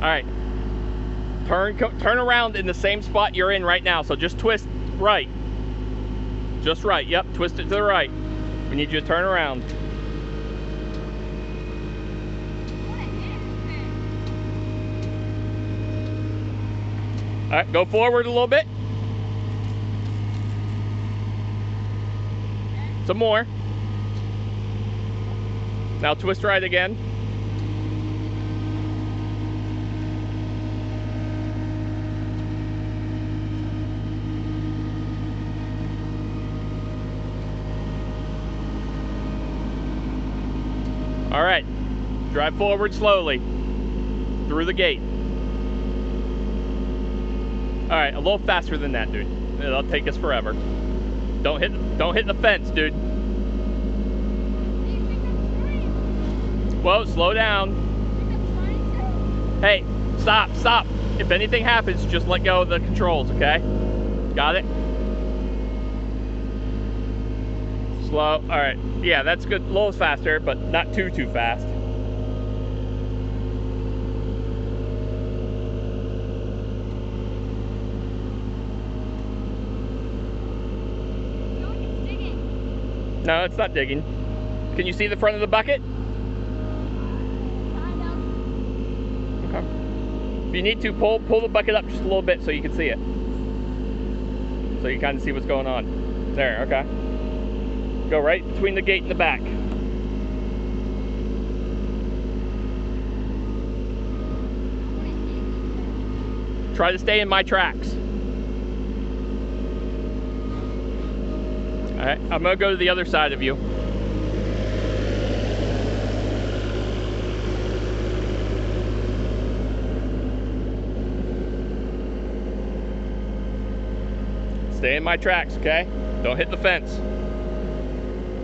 All right. Turn around in the same spot you're in right now. So just twist right. Just right. Yep. Twist it to the right. We need you to turn around. All right. Go forward a little bit. Some more. Now twist right again. All right, drive forward slowly through the gate. All right, a little faster than that, dude. It'll take us forever. Don't hit the fence, dude. Whoa, slow down. Hey, stop. If anything happens, just let go of the controls, okay? Got it? Slow. All right. Yeah, that's good. A little faster, but not too fast. No, it's not digging. Can you see the front of the bucket? Okay. If you need to, pull the bucket up just a little bit so you can see it. So you kind of see what's going on. There, okay. Go right between the gate and the back. Try to stay in my tracks. All right, I'm gonna go to the other side of you. Stay in my tracks, okay? Don't hit the fence.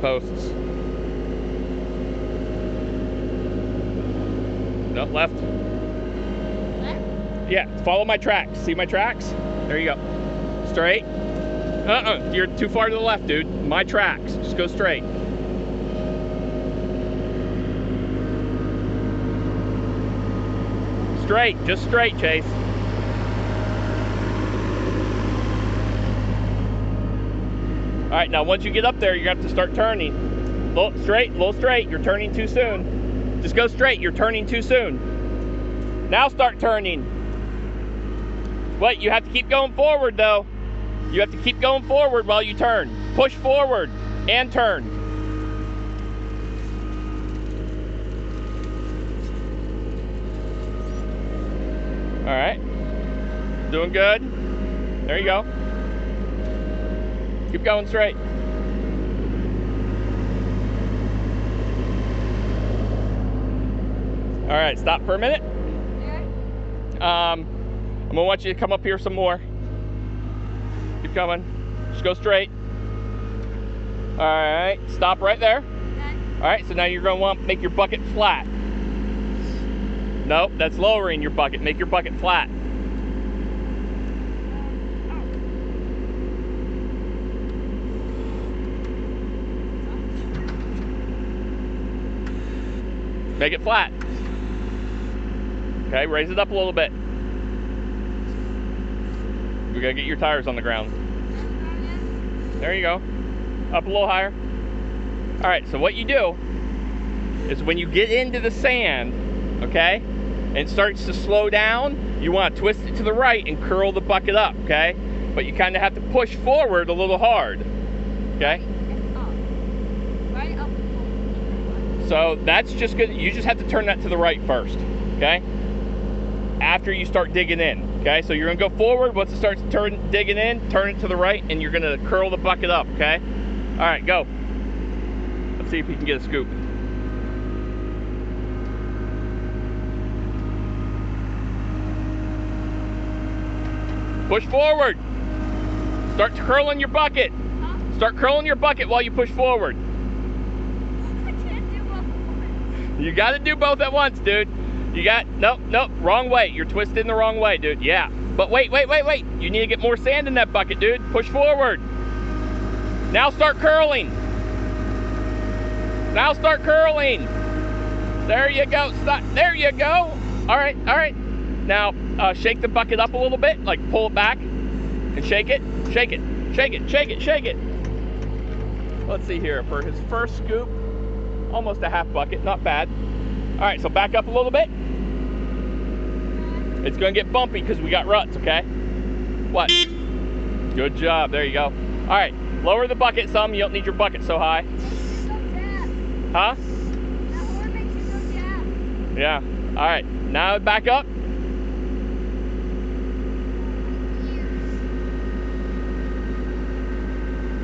Posts. No, left. Left? Yeah, follow my tracks. See my tracks? There you go. Straight. You're too far to the left, dude. My tracks. Just go straight. Straight. Just straight, Chase. All right, now once you get up there, you're gonna have to start turning. Little straight, you're turning too soon. Just go straight, you're turning too soon. Now start turning. Wait, you have to keep going forward though. You have to keep going forward while you turn. Push forward and turn. All right, doing good. There you go. Keep going straight. All right, stop for a minute. I'm gonna want you to come up here some more. Keep coming. Just go straight. All right, stop right there. All right, so now you're gonna want to make your bucket flat. Nope, that's lowering your bucket. Make your bucket flat. Make it flat. Okay, raise it up a little bit. We gotta get your tires on the ground. There you go. Up a little higher. All right, so what you do is when you get into the sand, okay, and it starts to slow down, you want to twist it to the right and curl the bucket up, okay? But you kind of have to push forward a little hard, okay? So that's just good. You just have to turn that to the right first, okay? After you start digging in, okay? So you're gonna go forward. Once it starts digging in, turn it to the right, and you're gonna curl the bucket up, okay? All right, go. Let's see if you can get a scoop. Push forward. Start curling your bucket. Start curling your bucket while you push forward. You got to do both at once, dude. You got, nope, wrong way. You're twisting the wrong way, dude. Yeah. But wait. You need to get more sand in that bucket, dude. Push forward. Now start curling. Now start curling. There you go. Stop. There you go. All right. Now, shake the bucket up a little bit, like pull it back and shake it, shake it, shake it, shake it, shake it. Let's see here, for his first scoop, almost a half bucket, not bad. All right, so back up a little bit. It's gonna get bumpy because we got ruts, okay? What? Good job, there you go. All right, lower the bucket some, you don't need your bucket so high. Huh? Yeah, all right, now back up.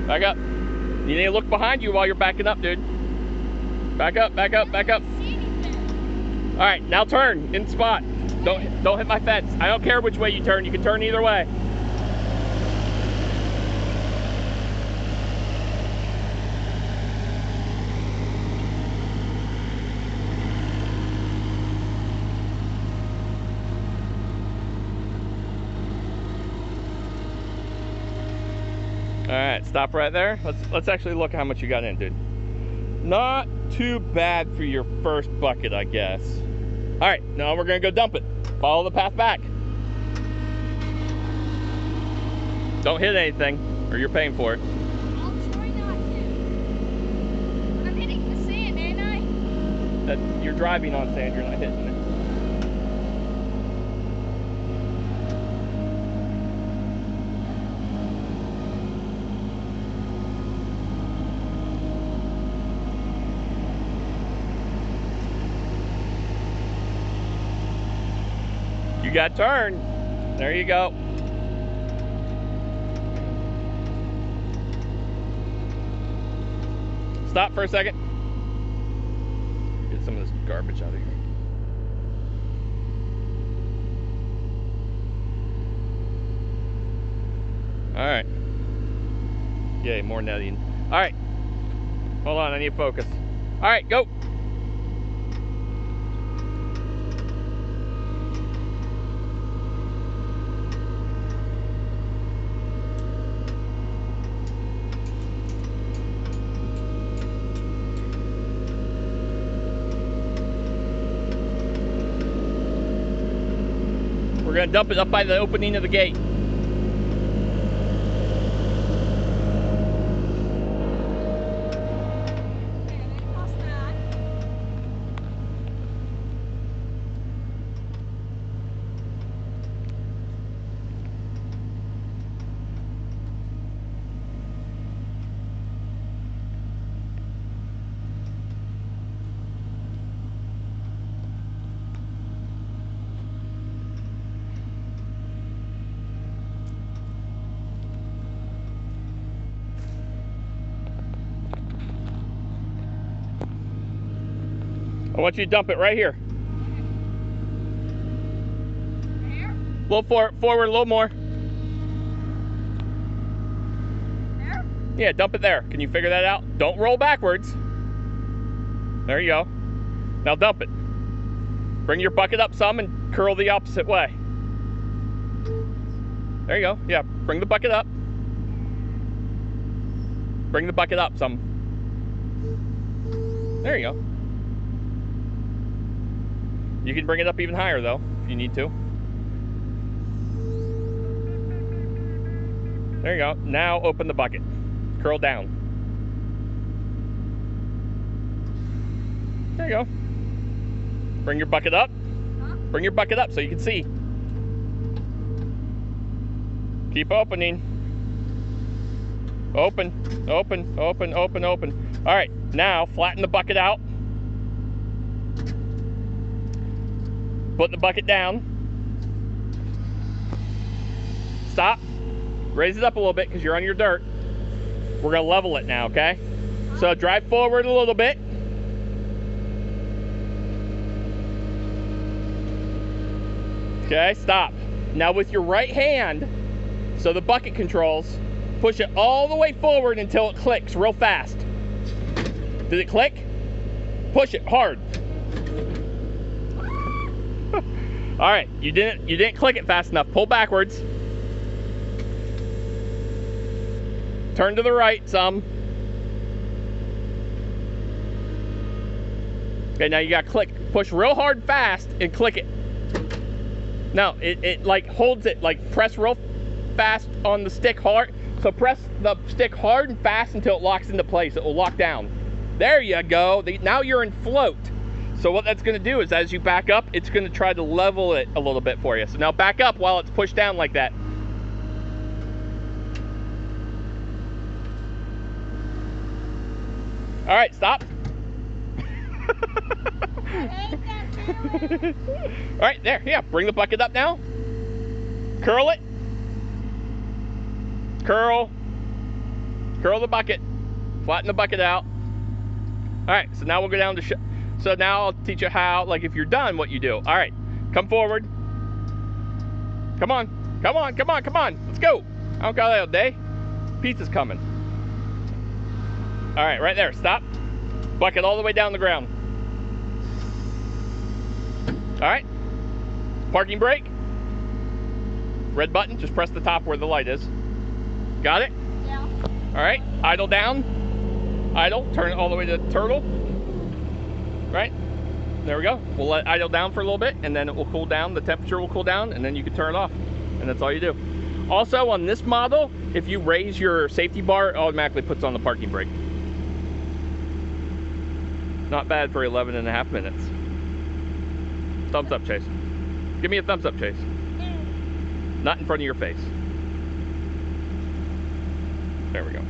Back up. You need to look behind you while you're backing up, dude. Back up, back up, back up. All right, now turn in spot. Don't hit my fence. I don't care which way you turn. You can turn either way. All right, stop right there. Let's actually look how much you got in, dude. Not too bad for your first bucket, I guess. All right, now we're gonna go dump it. Follow the path back. Don't hit anything, or you're paying for it. I'll try not to. I'm hitting the sand, ain't I? You're driving on sand, you're not hitting it. You got turned. There you go. Stop for a second. Get some of this garbage out of here. All right. Yay, more netting. All right. Hold on, I need to focus. All right, go. We're gonna dump it up by the opening of the gate. I want you to dump it right here. There? A little forward, a little more. There? Yeah, dump it there. Can you figure that out? Don't roll backwards. There you go. Now dump it. Bring your bucket up some and curl the opposite way. There you go. Yeah, bring the bucket up. Bring the bucket up some. There you go. You can bring it up even higher though, if you need to. There you go. Now open the bucket. Curl down. There you go. Bring your bucket up. Huh? Bring your bucket up so you can see. Keep opening. Open, open, open, open, open. All right, now flatten the bucket out. Put the bucket down. Stop. Raise it up a little bit because you're on your dirt. We're gonna level it now, okay? So drive forward a little bit. Okay, stop. Now with your right hand, so the bucket controls, push it all the way forward until it clicks real fast. Did it click? Push it hard. All right, you didn't click it fast enough. Pull backwards. Turn to the right some. Okay, now you gotta click. Push real hard fast and click it. No, it like holds it, like press real fast on the stick hard. So press the stick hard and fast until it locks into place. It will lock down. There you go. Now you're in float. So what that's going to do is as you back up, it's going to try to level it a little bit for you. So now back up while it's pushed down like that. All right, stop. I hate that feeling. All right, there, yeah, bring the bucket up now. Curl it. Curl the bucket. Flatten the bucket out. All right, so now we'll go down to so now I'll teach you how, like if you're done, what you do. All right, come forward. Come on, come on, come on, come on. Let's go. I don't got that all day. Pizza's coming. All right, right there, stop. Bucket all the way down the ground. All right, parking brake. Red button, just press the top where the light is. Got it? Yeah. All right, idle down. Idle, turn it all the way to turtle. Right, there we go. We'll let it idle down for a little bit and then it will cool down, the temperature will cool down and then you can turn it off. And that's all you do. Also on this model, if you raise your safety bar, it automatically puts on the parking brake. Not bad for 11.5 minutes. Thumbs up, Chase. Give me a thumbs up, Chase. Not in front of your face. There we go.